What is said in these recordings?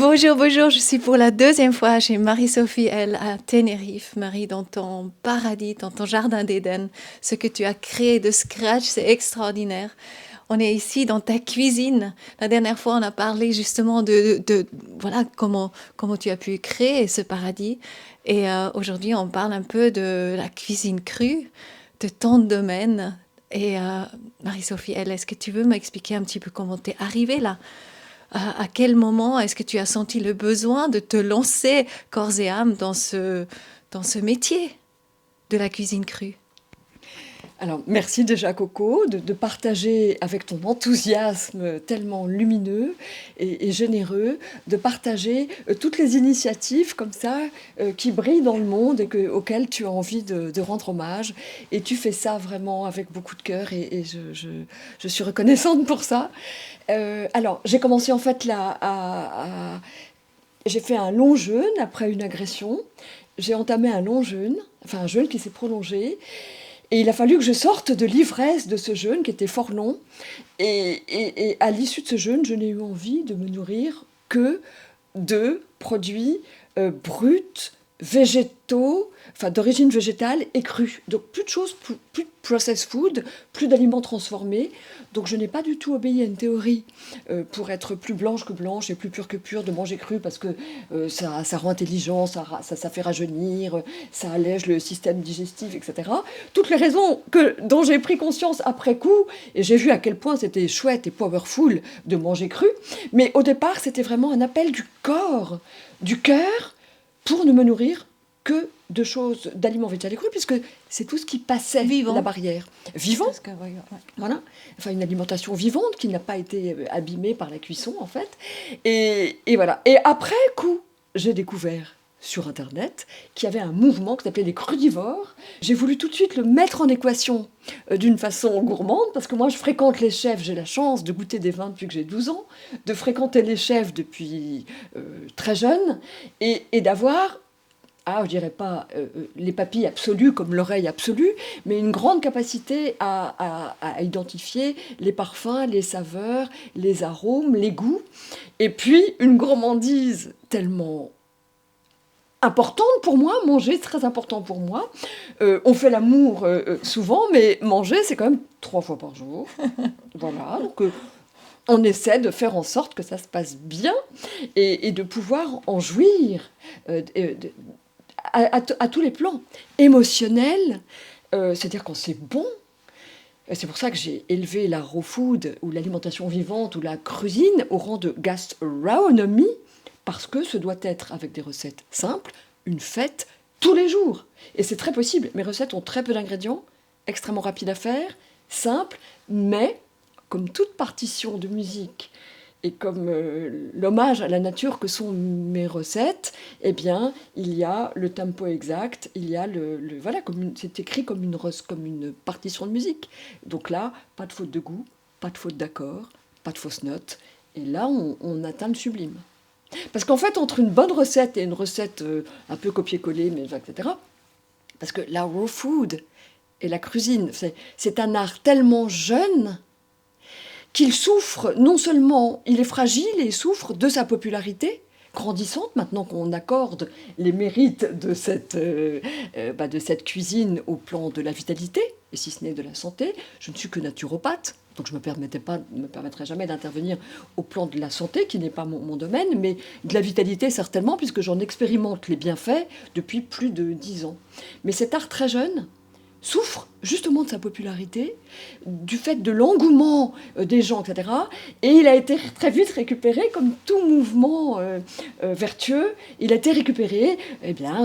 Bonjour, bonjour, je suis pour la deuxième fois chez Marie-Sophie L à Tenerife. Marie, dans ton paradis, dans ton jardin d'Éden, ce que tu as créé de scratch, c'est extraordinaire. On est ici dans ta cuisine. La dernière fois, on a parlé justement voilà, comment tu as pu créer ce paradis. Et aujourd'hui, on parle un peu de la cuisine crue, de ton domaine. Et Marie-Sophie L, est-ce que tu veux m'expliquer un petit peu comment tu es arrivée là? À quel moment est-ce que tu as senti le besoin de te lancer corps et âme dans ce métier de la cuisine crue? Alors, merci déjà Coco de partager avec ton enthousiasme tellement lumineux et généreux, de partager toutes les initiatives comme ça qui brillent dans le monde et auxquelles tu as envie de rendre hommage. Et tu fais ça vraiment avec beaucoup de cœur et je suis reconnaissante pour ça. Alors, j'ai commencé en fait là j'ai fait un long jeûne après une agression. J'ai entamé un long jeûne, enfin un jeûne qui s'est prolongé. Et il a fallu que je sorte de l'ivresse de ce jeûne qui était fort long. Et à l'issue de ce jeûne, je n'ai eu envie de me nourrir que de produits bruts, végétaux, enfin d'origine végétale et crus. Donc plus de choses, plus de processed food, plus d'aliments transformés. Donc je n'ai pas du tout obéi à une théorie pour être plus blanche que blanche et plus pure que pure de manger cru parce que ça rend intelligent, ça fait rajeunir, ça allège le système digestif, etc. Toutes les raisons dont j'ai pris conscience après coup, et j'ai vu à quel point c'était chouette et powerful de manger cru, mais au départ c'était vraiment un appel du corps, du cœur, pour ne me nourrir que de choses, d'aliments végétaux et crus, puisque c'est tout ce qui passait Vivant. la barrière. Vivant, Parce que, ouais. voilà. Enfin, une alimentation vivante qui n'a pas été abîmée par la cuisson, en fait. Et voilà. Et après coup, j'ai découvert sur Internet qu'il y avait un mouvement qui s'appelait les crudivores. J'ai voulu tout de suite le mettre en équation d'une façon gourmande, parce que moi, je fréquente les chefs, j'ai la chance de goûter des vins depuis que j'ai 12 ans, de fréquenter les chefs depuis très jeune, et d'avoir je dirais pas les papilles absolues comme l'oreille absolue, mais une grande capacité à identifier les parfums, les saveurs, les arômes, les goûts. Et puis une gourmandise tellement importante pour moi, manger c'est très important pour moi. On fait l'amour souvent, mais manger c'est quand même 3 fois par jour. Voilà, donc on essaie de faire en sorte que ça se passe bien et de pouvoir en jouir. À tous les plans. Émotionnel, c'est-à-dire quand c'est bon. C'est pour ça que j'ai élevé la raw food, ou l'alimentation vivante, ou la cuisine au rang de gastronomie, parce que ce doit être, avec des recettes simples, une fête tous les jours. Et c'est très possible. Mes recettes ont très peu d'ingrédients, extrêmement rapides à faire, simples, mais, comme toute partition de musique, et comme l'hommage à la nature que sont mes recettes, eh bien, il y a le tempo exact, il y a voilà, c'est écrit comme une partition de musique. Donc là, pas de faute de goût, pas de faute d'accord, pas de fausses notes. Et là, on atteint le sublime. Parce qu'en fait, entre une bonne recette et une recette un peu copier-coller, mais etc., parce que la raw food et la cuisine, c'est un art tellement jeune qu'il souffre, non seulement il est fragile et il souffre de sa popularité grandissante, maintenant qu'on accorde les mérites de cette cuisine au plan de la vitalité, et si ce n'est de la santé. Je ne suis que naturopathe, donc je ne me permettrai jamais d'intervenir au plan de la santé, qui n'est pas mon domaine, mais de la vitalité certainement, puisque j'en expérimente les bienfaits depuis plus de 10 ans. Mais cet art très jeune souffre justement de sa popularité, du fait de l'engouement des gens, etc. Et il a été très vite récupéré, comme tout mouvement vertueux, il a été récupéré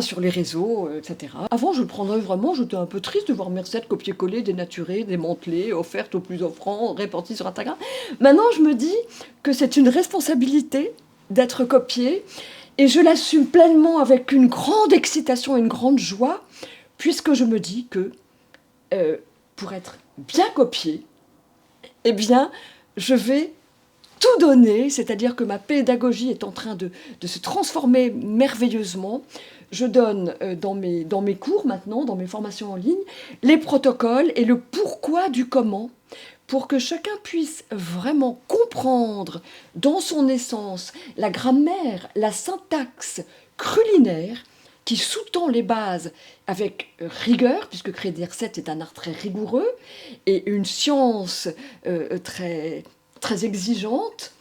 sur les réseaux, etc. Avant, je le prendrais vraiment, j'étais un peu triste de voir mes recettes copier-coller, dénaturées, démantelées, offertes aux plus offrants, réparties sur Instagram. Maintenant, je me dis que c'est une responsabilité d'être copié, et je l'assume pleinement avec une grande excitation et une grande joie, puisque je me dis que pour être bien copié, eh bien, je vais tout donner, c'est-à-dire que ma pédagogie est en train de se transformer merveilleusement. Je donne dans mes cours maintenant, dans mes formations en ligne, les protocoles et le pourquoi du comment pour que chacun puisse vraiment comprendre dans son essence la grammaire, la syntaxe culinaire qui sous-tend les bases avec rigueur, puisque créer des recettes est un art très rigoureux et une science très, très exigeante,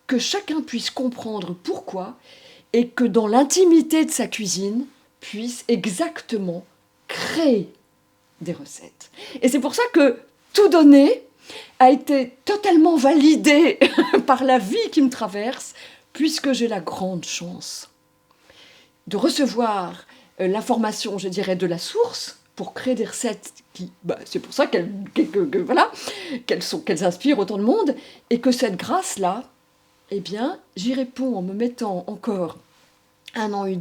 que chacun puisse comprendre pourquoi et que dans l'intimité de sa cuisine, puisse exactement créer des recettes. Et c'est pour ça que tout donner a été totalement validé par la vie qui me traverse, puisque j'ai la grande chance de recevoir l'information, je dirais, de la source pour créer des recettes qui, c'est pour ça voilà, qu'elles inspirent autant de monde, et que cette grâce-là, eh bien, j'y réponds en me mettant encore un an ou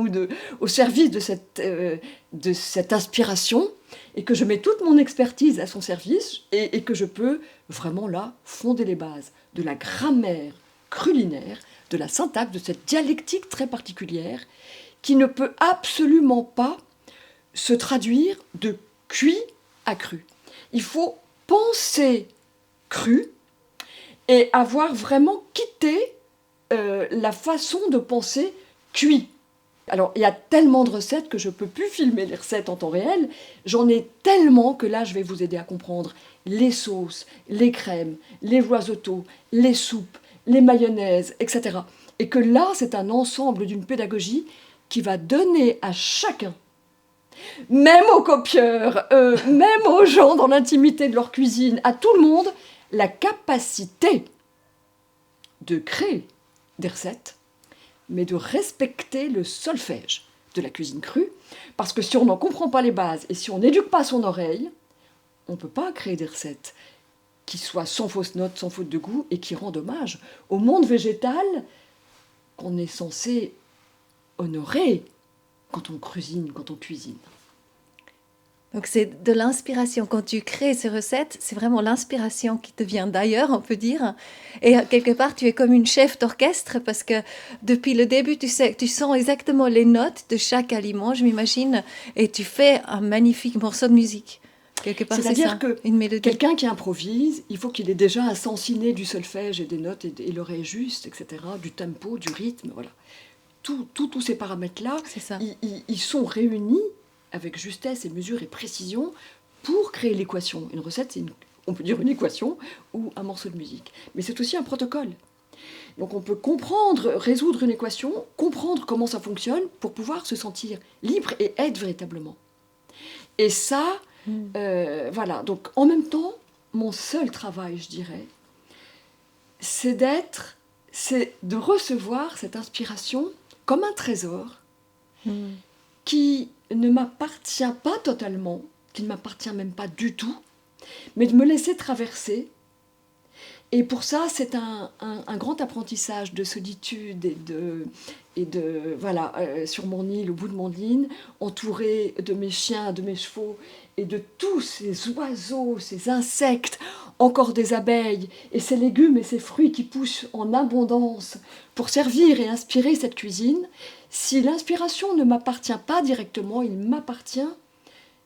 deux au service de cette inspiration, et que je mets toute mon expertise à son service, et que je peux vraiment là fonder les bases de la grammaire culinaire, de la syntaxe, de cette dialectique très particulière, qui ne peut absolument pas se traduire de cuit à cru. Il faut penser cru et avoir vraiment quitté la façon de penser cuit. Alors, il y a tellement de recettes que je ne peux plus filmer les recettes en temps réel. J'en ai tellement que là, je vais vous aider à comprendre les sauces, les crèmes, les voisotaux, les soupes, les mayonnaises, etc. Et que là, c'est un ensemble d'une pédagogie qui va donner à chacun, même aux copieurs, même aux gens dans l'intimité de leur cuisine, à tout le monde, la capacité de créer des recettes, mais de respecter le solfège de la cuisine crue, parce que si on n'en comprend pas les bases et si on n'éduque pas son oreille, on ne peut pas créer des recettes qui soient sans fausse note, sans faute de goût, et qui rendent hommage au monde végétal qu'on est censé honorer quand on cuisine, Donc c'est de l'inspiration. Quand tu crées ces recettes, c'est vraiment l'inspiration qui te vient d'ailleurs, on peut dire. Et quelque part, tu es comme une chef d'orchestre parce que depuis le début, tu sens exactement les notes de chaque aliment, je m'imagine, et tu fais un magnifique morceau de musique. Quelque part, c'est ça, que une mélodie. Quelqu'un qui improvise, il faut qu'il ait déjà un sens inné du solfège et des notes et l'oreille juste, etc., du tempo, du rythme, voilà. Tous ces paramètres-là, ils sont réunis avec justesse et mesure et précision pour créer l'équation. Une recette, on peut dire une équation ou un morceau de musique. Mais c'est aussi un protocole. Donc on peut comprendre, résoudre une équation, comprendre comment ça fonctionne pour pouvoir se sentir libre et être véritablement. Et ça, voilà. Donc en même temps, mon seul travail, je dirais, c'est de recevoir cette inspiration comme un trésor qui ne m'appartient pas totalement, qui ne m'appartient même pas du tout, mais de me laisser traverser. Et pour ça, c'est un grand apprentissage de solitude sur mon île, au bout de mon île, entourée de mes chiens, de mes chevaux et de tous ces oiseaux, ces insectes, encore des abeilles et ces légumes et ces fruits qui poussent en abondance pour servir et inspirer cette cuisine. Si l'inspiration ne m'appartient pas directement, il m'appartient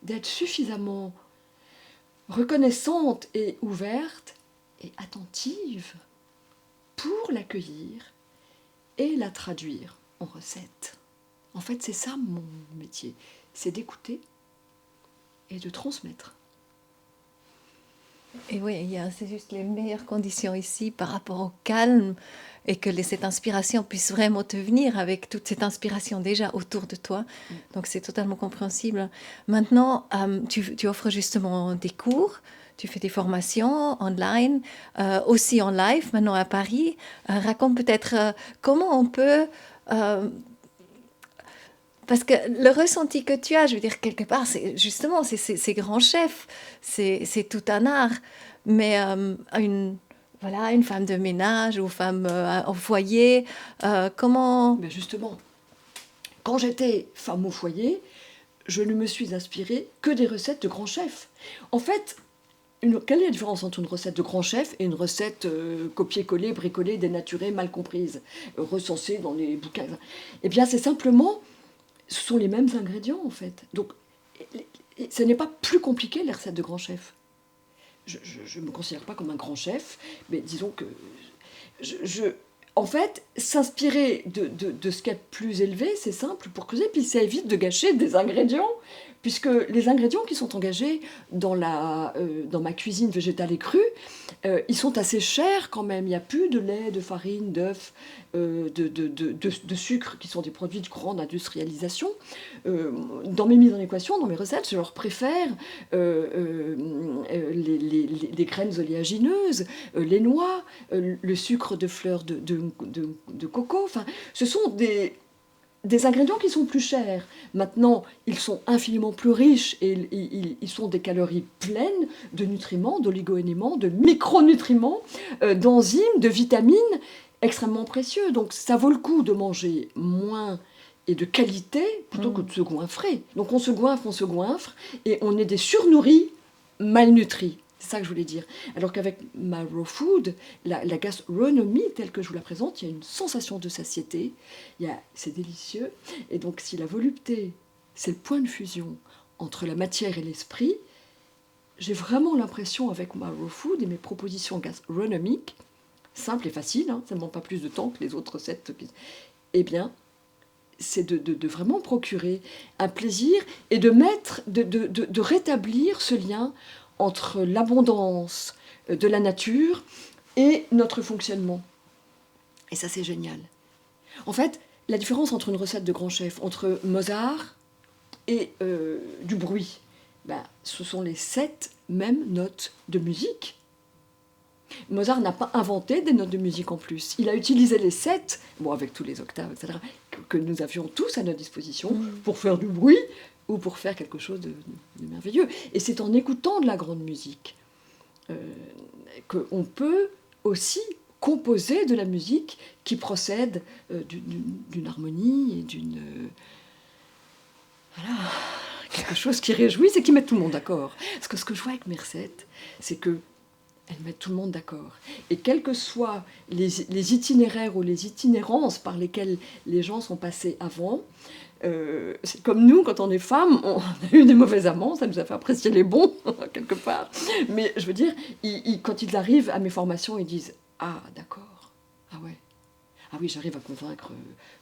d'être suffisamment reconnaissante et ouverte et attentive pour l'accueillir et la traduire en recette. En fait, c'est ça mon métier, c'est d'écouter et de transmettre. Et oui, c'est juste les meilleures conditions ici par rapport au calme et que cette inspiration puisse vraiment te venir avec toute cette inspiration déjà autour de toi. Donc c'est totalement compréhensible. Maintenant, tu offres justement des cours, tu fais des formations online, aussi en live maintenant à Paris. Raconte peut-être comment on peut... parce que le ressenti que tu as, je veux dire, quelque part, c'est justement ces grands chefs, c'est tout un art. Mais une femme de ménage ou femme au foyer, comment... Mais justement, quand j'étais femme au foyer, je ne me suis inspirée que des recettes de grands chefs. En fait, quelle est la différence entre une recette de grand chef et une recette copier-coller, bricolée, dénaturée, mal comprise, recensée dans les bouquins? Eh bien, c'est simplement... Ce sont les mêmes ingrédients, en fait. Donc, ce n'est pas plus compliqué, les recettes de grands chefs. je me considère pas comme un grand chef, mais disons que en fait, s'inspirer de ce qu'il y a de plus élevé, c'est simple pour cuisiner, puis ça évite de gâcher des ingrédients, puisque les ingrédients qui sont engagés dans ma cuisine végétale et crue, ils sont assez chers quand même. Il n'y a plus de lait, de farine, d'œufs, de sucre, qui sont des produits de grande industrialisation. Dans mes mises en équation, dans mes recettes, je leur préfère les graines oléagineuses, les noix, le sucre de fleurs de coco. Enfin, ce sont des ingrédients qui sont plus chers. Maintenant, ils sont infiniment plus riches et ils sont des calories pleines de nutriments, d'oligo-éléments, de micronutriments, d'enzymes, de vitamines extrêmement précieux. Donc ça vaut le coup de manger moins et de qualité plutôt que de se goinfrer. Donc on se goinfre et on est des surnourris malnutris. C'est ça que je voulais dire. Alors qu'avec ma raw food, la gastronomie telle que je vous la présente, il y a une sensation de satiété, c'est délicieux. Et donc si la volupté, c'est le point de fusion entre la matière et l'esprit, j'ai vraiment l'impression avec ma raw food et mes propositions gastronomiques, simples et faciles, hein, ça ne demande pas plus de temps que les autres recettes, eh bien, c'est de vraiment procurer un plaisir et de rétablir ce lien entre l'abondance de la nature et notre fonctionnement. Et ça, c'est génial. En fait, la différence entre une recette de grand chef, entre Mozart et du bruit, ce sont les 7 mêmes notes de musique. Mozart n'a pas inventé des notes de musique en plus. Il a utilisé les 7, avec tous les octaves, etc., que nous avions tous à notre disposition pour faire du bruit ou pour faire quelque chose de merveilleux. Et c'est en écoutant de la grande musique qu'on peut aussi composer de la musique qui procède d'une harmonie et d'une... voilà, quelque chose qui réjouisse et qui met tout le monde d'accord. Parce que ce que je vois avec mes recettes, c'est que elles mettent tout le monde d'accord. Et quels que soient les itinéraires ou les itinérances par lesquelles les gens sont passés avant, c'est comme nous, quand on est femme, on a eu des mauvais amants, ça nous a fait apprécier les bons, quelque part. Mais je veux dire, quand ils arrivent à mes formations, ils disent « Ah, d'accord, ah ouais. Ah oui, j'arrive à convaincre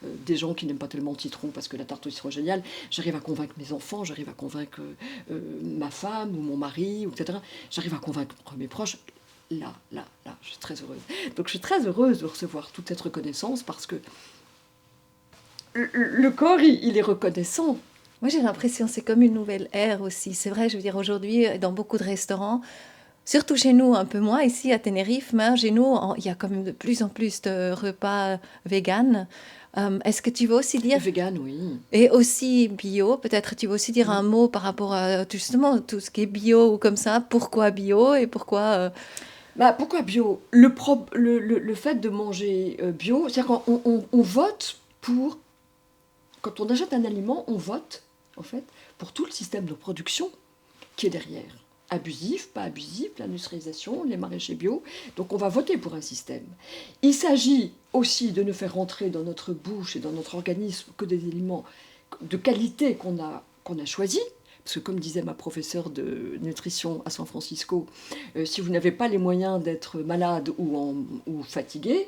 des gens qui n'aiment pas tellement le citron parce que la tarte au citron est géniale. J'arrive à convaincre mes enfants, j'arrive à convaincre ma femme ou mon mari, etc. J'arrive à convaincre mes proches. Là, je suis très heureuse. Donc je suis très heureuse de recevoir toute cette reconnaissance parce que le corps, il est reconnaissant. Moi, j'ai l'impression que c'est comme une nouvelle ère aussi. C'est vrai, je veux dire, aujourd'hui, dans beaucoup de restaurants, surtout chez nous, un peu moins ici à Tenerife, mais chez nous, il y a quand même de plus en plus de repas véganes. Est-ce que tu veux aussi dire... Vegan, oui. Et aussi bio, peut-être tu veux aussi dire un mot par rapport à justement tout ce qui est bio ou comme ça. Pourquoi bio et pourquoi... Pourquoi bio ? Le fait de manger bio, c'est-à-dire qu'on vote pour... Quand on achète un aliment, on vote, en fait, pour tout le système de production qui est derrière. Abusif, pas abusif, l'industrialisation, les maraîchers bio. Donc on va voter pour un système. Il s'agit aussi de ne faire rentrer dans notre bouche et dans notre organisme que des aliments de qualité qu'on a choisis. Parce que comme disait ma professeure de nutrition à San Francisco, si vous n'avez pas les moyens d'être malade ou fatigué,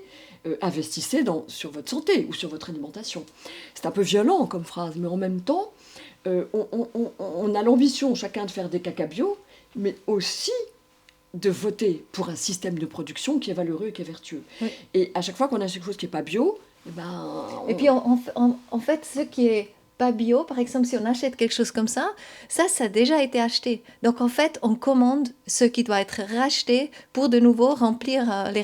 investissez sur votre santé ou sur votre alimentation. C'est un peu violent comme phrase, mais en même temps, on a l'ambition chacun de faire des caca bio, mais aussi de voter pour un système de production qui est valeureux et qui est vertueux. Oui. Et à chaque fois qu'on a quelque chose qui n'est pas bio, Et puis en fait, ce qui est pas bio, par exemple, si on achète quelque chose comme ça a déjà été acheté. Donc en fait, on commande ce qui doit être racheté pour de nouveau remplir les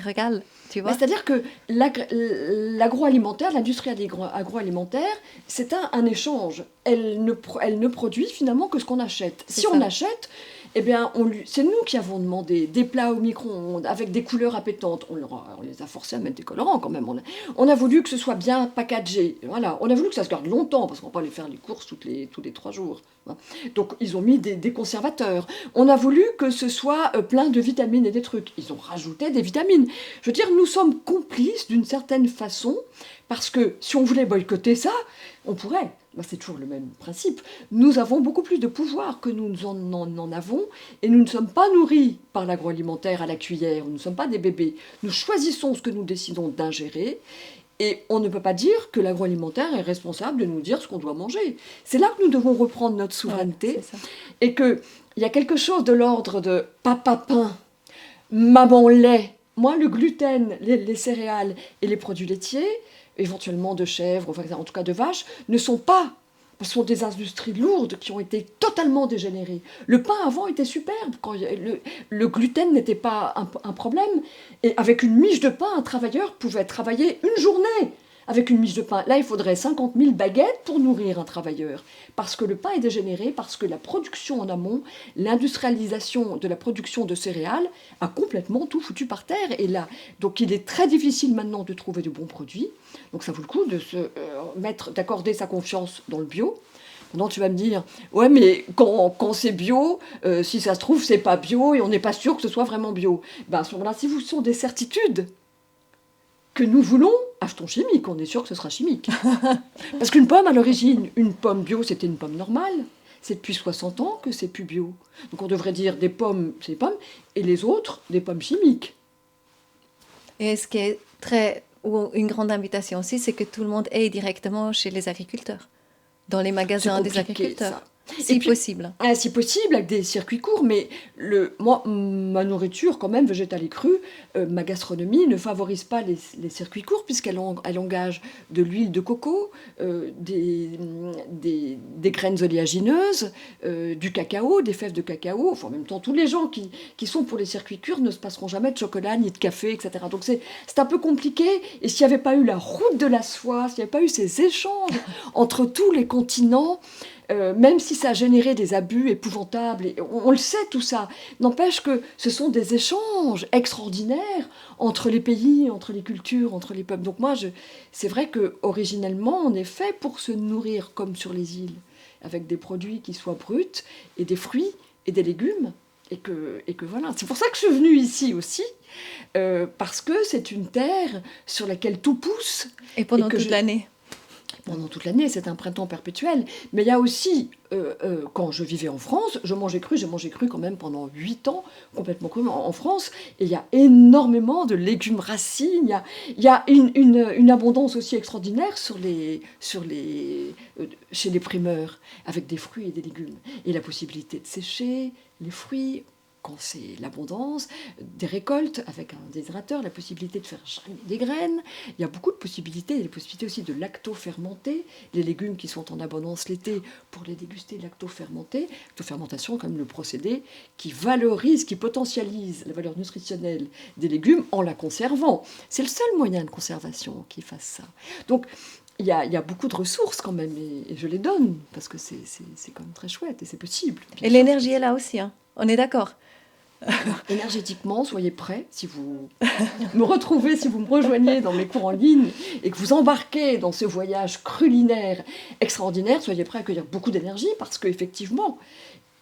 régals. Tu vois ? C'est-à-dire que l'agroalimentaire, l'industrie agroalimentaire, c'est un échange. Elle ne produit finalement que ce qu'on achète. Si on achète, eh bien, c'est nous qui avons demandé des plats au micro-ondes avec des couleurs appétantes. On les a forcés à mettre des colorants quand même. On a voulu que ce soit bien packagé. Voilà. On a voulu que ça se garde longtemps parce qu'on ne va pas aller faire les courses tous les 3 jours. hein. Donc ils ont mis des conservateurs. On a voulu que ce soit plein de vitamines et des trucs. Ils ont rajouté des vitamines. Je veux dire, nous sommes complices d'une certaine façon, parce que si on voulait boycotter ça, on pourrait. Ben, c'est toujours le même principe. Nous avons beaucoup plus de pouvoir que nous en avons, et nous ne sommes pas nourris par l'agroalimentaire à la cuillère. Nous ne sommes pas des bébés. Nous choisissons ce que nous décidons d'ingérer. Et on ne peut pas dire que l'agroalimentaire est responsable de nous dire ce qu'on doit manger. C'est là que nous devons reprendre notre souveraineté. Ouais, c'est ça. Et qu'il y a quelque chose de l'ordre de papa pain, maman lait. Moi, le gluten, les céréales et les produits laitiers, éventuellement de chèvre, enfin, en tout cas de vache, ne sont pas... Ce sont des industries lourdes qui ont été totalement dégénérées. Le pain avant était superbe. Le gluten n'était pas un problème. Et avec une miche de pain, un travailleur pouvait travailler une journée avec une miche de pain. Là, il faudrait 50 000 baguettes pour nourrir un travailleur. Parce que le pain est dégénéré, parce que la production en amont, l'industrialisation de la production de céréales a complètement tout foutu par terre. Et là, donc il est très difficile maintenant de trouver de bons produits. Donc ça vaut le coup de d'accorder sa confiance dans le bio. Maintenant, tu vas me dire, ouais, mais quand c'est bio, si ça se trouve, c'est pas bio et on n'est pas sûr que ce soit vraiment bio. Ben, à ce moment-là, si vous sont des certitudes que nous voulons, achetons chimique, on est sûr que ce sera chimique. Parce qu'une pomme, à l'origine, une pomme bio, c'était une pomme normale. C'est depuis 60 ans que c'est plus bio. Donc on devrait dire des pommes, c'est des pommes, et les autres, des pommes chimiques. Et ce qui est ou une grande invitation aussi, c'est que tout le monde aille directement chez les agriculteurs, dans les magasins des agriculteurs. Ça. Si possible. Si possible, avec des circuits courts, mais moi, ma nourriture, quand même, végétale et crue, ma gastronomie ne favorise pas les circuits courts, puisqu'elle engage de l'huile de coco, des graines oléagineuses, du cacao, des fèves de cacao. Enfin, en même temps, tous les gens qui sont pour les circuits courts ne se passeront jamais de chocolat ni de café, etc. Donc c'est un peu compliqué. Et s'il n'y avait pas eu la route de la soie, s'il n'y avait pas eu ces échanges entre tous les continents, même si ça a généré des abus épouvantables, et on le sait tout ça, n'empêche que ce sont des échanges extraordinaires entre les pays, entre les cultures, entre les peuples. Donc moi, c'est vrai qu'originellement, on est fait pour se nourrir comme sur les îles, avec des produits qui soient bruts, et des fruits, et des légumes, et que voilà. C'est pour ça que je suis venue ici aussi, parce que c'est une terre sur laquelle tout pousse. Et pendant toute l'année. Pendant toute l'année, c'est un printemps perpétuel. Mais il y a aussi, quand je vivais en France, j'ai mangé cru quand même pendant 8 ans, complètement cru en France, et il y a énormément de légumes racines, il y a une abondance aussi extraordinaire chez les primeurs, avec des fruits et des légumes. Et la possibilité de sécher les fruits, quand c'est l'abondance, des récoltes avec un déshydrateur, la possibilité de faire germer des graines. Il y a beaucoup de possibilités. Il y a des possibilités aussi de lacto-fermenter, les légumes qui sont en abondance l'été pour les déguster lacto-fermentés. Lacto-fermentation, comme le procédé qui valorise, qui potentialise la valeur nutritionnelle des légumes en la conservant. C'est le seul moyen de conservation qui fasse ça. Donc, il y a beaucoup de ressources quand même, et je les donne, parce que c'est quand même très chouette, et c'est possible. Et l'énergie est là aussi, hein. On est d'accord. Énergétiquement, soyez prêts, si vous me retrouvez, si vous me rejoignez dans mes cours en ligne et que vous embarquez dans ce voyage culinaire extraordinaire, soyez prêts à accueillir beaucoup d'énergie, parce qu'effectivement,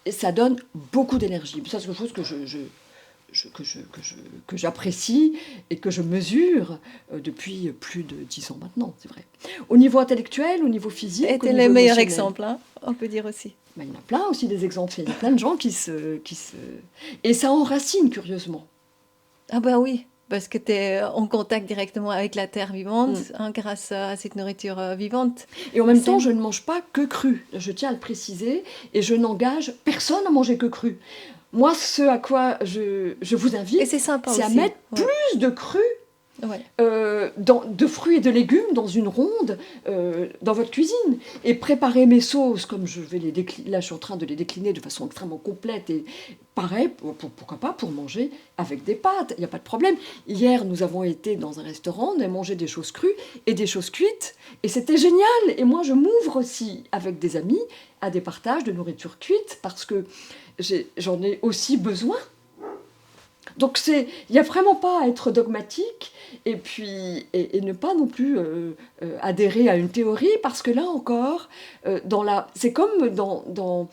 ça donne beaucoup d'énergie. Ça, c'est quelque chose que j'apprécie et que je mesure depuis plus de 10 ans maintenant, c'est vrai. Au niveau intellectuel, au niveau physique, au C'était niveau le meilleur émotionnel. exemple, hein, on peut dire aussi. Ben, il y en a plein aussi des exemples. Il y a plein de gens qui se... Et ça enracine, curieusement. Ah bah oui, parce que tu es en contact directement avec la terre vivante, hein, grâce à cette nourriture vivante. Et en même temps, je ne mange pas que cru. Je tiens à le préciser. Et je n'engage personne à manger que cru. Moi, ce à quoi je vous invite, c'est à mettre plus de cru, de fruits et de légumes dans une ronde, dans votre cuisine. Et préparer mes sauces, comme je vais les décliner. Là, je suis en train de les décliner de façon extrêmement complète. Et pareil, pourquoi pas, pour manger avec des pâtes. Il n'y a pas de problème. Hier, nous avons été dans un restaurant, on a mangé des choses crues et des choses cuites. Et c'était génial. Et moi, je m'ouvre aussi avec des amis à des partages de nourriture cuite, parce que j'en ai aussi besoin. Donc il n'y a vraiment pas à être dogmatique et puis et ne pas non plus adhérer à une théorie parce que là encore, c'est comme dans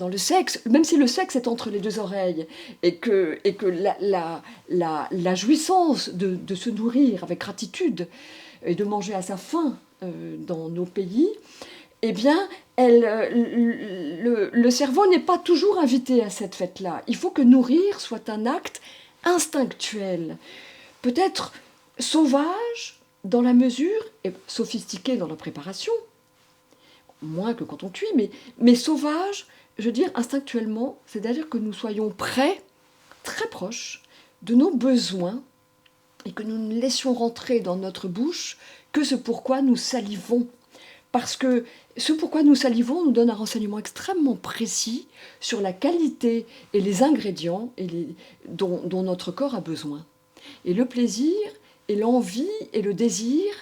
le sexe, même si le sexe est entre les deux oreilles et que la jouissance de se nourrir avec gratitude et de manger à sa faim dans nos pays, eh bien, le cerveau n'est pas toujours invité à cette fête-là. Il faut que nourrir soit un acte instinctuel, peut-être sauvage dans la mesure, et sophistiqué dans la préparation, moins que quand on cuit, mais sauvage, je veux dire instinctuellement, c'est-à-dire que nous soyons prêts, très proches de nos besoins et que nous ne laissions rentrer dans notre bouche que ce pourquoi nous salivons. Parce que ce pourquoi nous salivons nous donne un renseignement extrêmement précis sur la qualité et les ingrédients dont notre corps a besoin. Et le plaisir et l'envie et le désir,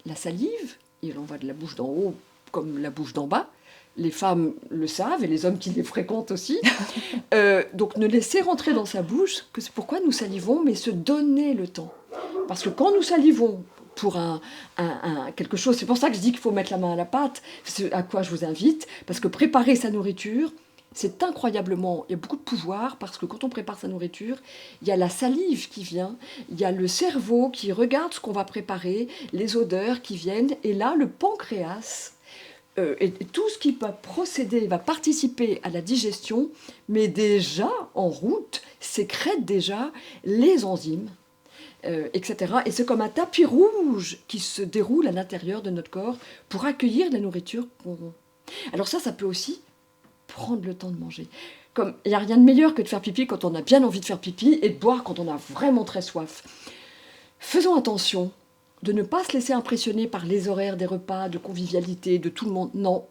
la salive, il en va de la bouche d'en haut comme la bouche d'en bas, les femmes le savent et les hommes qui les fréquentent aussi. Donc ne laisser rentrer dans sa bouche que c'est pourquoi nous salivons, mais se donner le temps. Parce que quand nous salivons pour quelque chose, c'est pour ça que je dis qu'il faut mettre la main à la pâte, c'est à quoi je vous invite, parce que préparer sa nourriture, c'est incroyablement, il y a beaucoup de pouvoir, parce que quand on prépare sa nourriture, il y a la salive qui vient, il y a le cerveau qui regarde ce qu'on va préparer, les odeurs qui viennent, et là, le pancréas, et tout ce qui va procéder, va participer à la digestion, mais déjà en route, sécrète déjà les enzymes, etc. Et c'est comme un tapis rouge qui se déroule à l'intérieur de notre corps pour accueillir la nourriture. Alors ça peut aussi prendre le temps de manger. Comme il n'y a rien de meilleur que de faire pipi quand on a bien envie de faire pipi et de boire quand on a vraiment très soif. Faisons attention de ne pas se laisser impressionner par les horaires des repas, de convivialité, de tout le monde. Non.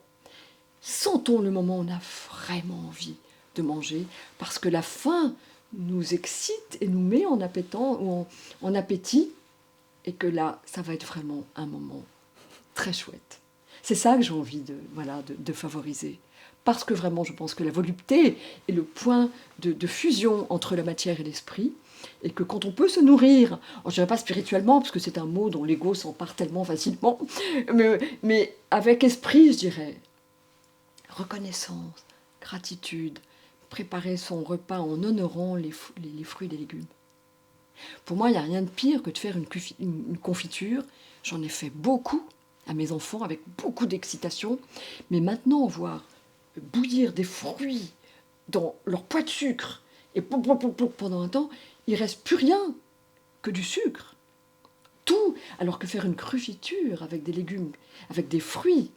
Sentons le moment où on a vraiment envie de manger, parce que la faim nous excite et nous met en appétit, et que là, ça va être vraiment un moment très chouette. C'est ça que j'ai envie de favoriser. Parce que vraiment, je pense que la volupté est le point de fusion entre la matière et l'esprit, et que quand on peut se nourrir, je ne dirais pas spirituellement, parce que c'est un mot dont l'ego s'empare tellement facilement, mais avec esprit, je dirais, reconnaissance, gratitude, préparer son repas en honorant les fruits et les légumes. Pour moi, il n'y a rien de pire que de faire une confiture. J'en ai fait beaucoup à mes enfants avec beaucoup d'excitation. Mais maintenant, voir bouillir des fruits dans leur poids de sucre et pendant un temps, il ne reste plus rien que du sucre. Tout, alors que faire une confiture avec des légumes, avec des fruits,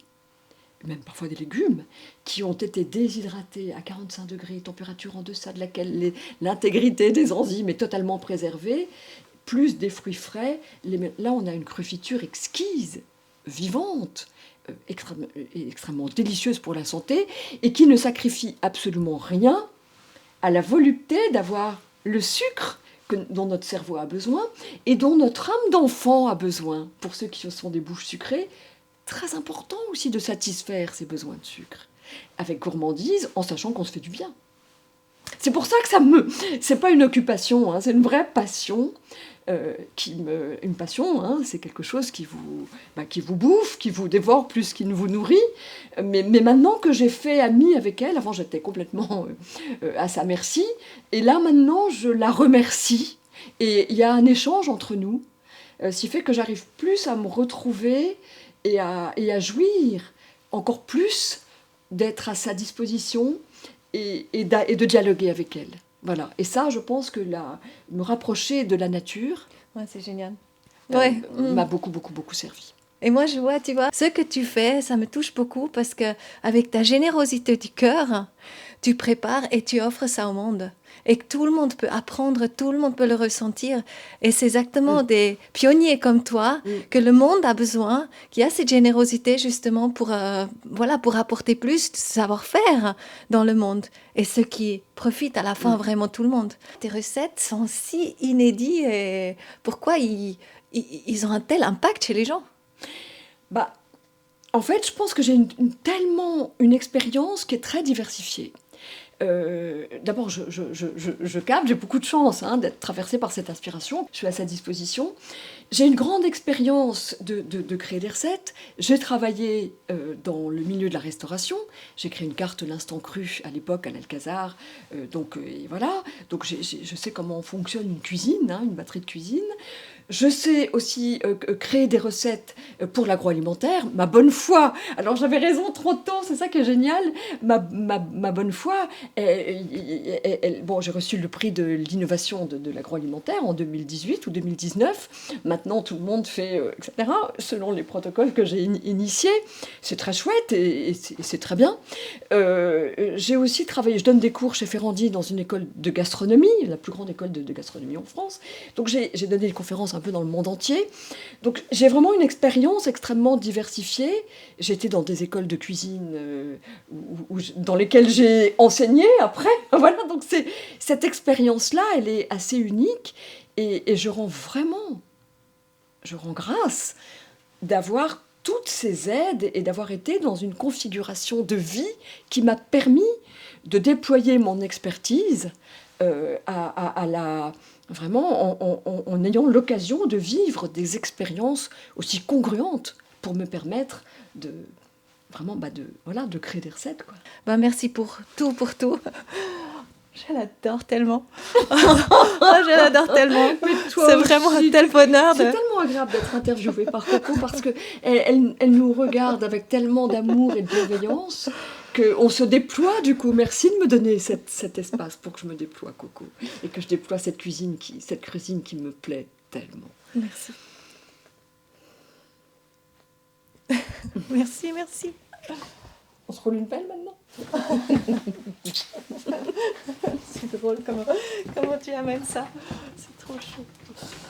même parfois des légumes, qui ont été déshydratés à 45 degrés, température en deçà de laquelle l'intégrité des enzymes est totalement préservée, plus des fruits frais, là on a une confiture exquise, vivante, extrêmement délicieuse pour la santé, et qui ne sacrifie absolument rien à la volupté d'avoir le sucre dont notre cerveau a besoin, et dont notre âme d'enfant a besoin, pour ceux qui sont des bouches sucrées. Très important aussi de satisfaire ses besoins de sucre, avec gourmandise, en sachant qu'on se fait du bien. C'est pour ça que c'est pas une occupation, hein, c'est une vraie passion, une passion, hein, c'est quelque chose qui vous bouffe, qui vous dévore plus qu'il ne vous nourrit. Mais maintenant que j'ai fait amie avec elle, avant j'étais complètement à sa merci, et là maintenant je la remercie, et il y a un échange entre nous, ce qui fait que j'arrive plus à me retrouver et à jouir encore plus d'être à sa disposition et de dialoguer avec elle. Voilà. Et ça, je pense que me rapprocher de la nature c'est génial. m'a beaucoup, beaucoup, beaucoup servi. Et moi, je vois, tu vois, ce que tu fais, ça me touche beaucoup parce que avec ta générosité du cœur, tu prépares et tu offres ça au monde. Et que tout le monde peut apprendre, tout le monde peut le ressentir. Et c'est exactement des pionniers comme toi que le monde a besoin, qui a cette générosité justement pour apporter plus de savoir-faire dans le monde. Et ce qui profite à la fin vraiment tout le monde. Tes recettes sont si inédites et pourquoi ils ont un tel impact chez les gens? En fait, je pense que j'ai tellement une expérience qui est très diversifiée. D'abord, je capte, j'ai beaucoup de chance d'être traversée par cette inspiration, je suis à sa disposition. J'ai une grande expérience de créer des recettes. J'ai travaillé dans le milieu de la restauration. J'ai créé une carte l'instant cru à l'époque à l'Alcazar. Et voilà. Donc je sais comment fonctionne une cuisine, une batterie de cuisine. Je sais aussi créer des recettes pour l'agroalimentaire. Ma bonne foi, alors j'avais raison trop tôt, c'est ça qui est génial. Ma bonne foi, bon, j'ai reçu le prix de l'innovation de l'agroalimentaire en 2018 ou 2019. Maintenant, tout le monde fait, etc., selon les protocoles que j'ai initiés. C'est très chouette et c'est très bien. J'ai aussi travaillé, je donne des cours chez Ferrandi dans une école de gastronomie, la plus grande école de gastronomie en France. Donc j'ai donné des conférences un peu dans le monde entier. Donc j'ai vraiment une expérience extrêmement diversifiée. J'étais dans des écoles de cuisine dans lesquelles j'ai enseigné après. Voilà, donc cette expérience-là, elle est assez unique et je rends grâce d'avoir toutes ces aides et d'avoir été dans une configuration de vie qui m'a permis de déployer mon expertise vraiment en ayant l'occasion de vivre des expériences aussi congruentes pour me permettre de créer des recettes, quoi. Ben, merci pour tout, pour tout. Je l'adore tellement. Je l'adore tellement. C'est vraiment un tel bonheur. C'est tellement agréable d'être interviewée par Coco parce qu'elle nous regarde avec tellement d'amour et de bienveillance qu'on se déploie du coup. Merci de me donner cet espace pour que je me déploie, Coco. Et que je déploie cette cuisine qui me plaît tellement. Merci. Merci, merci. On se roule une pelle maintenant? C'est drôle comment tu amènes ça. C'est trop chou.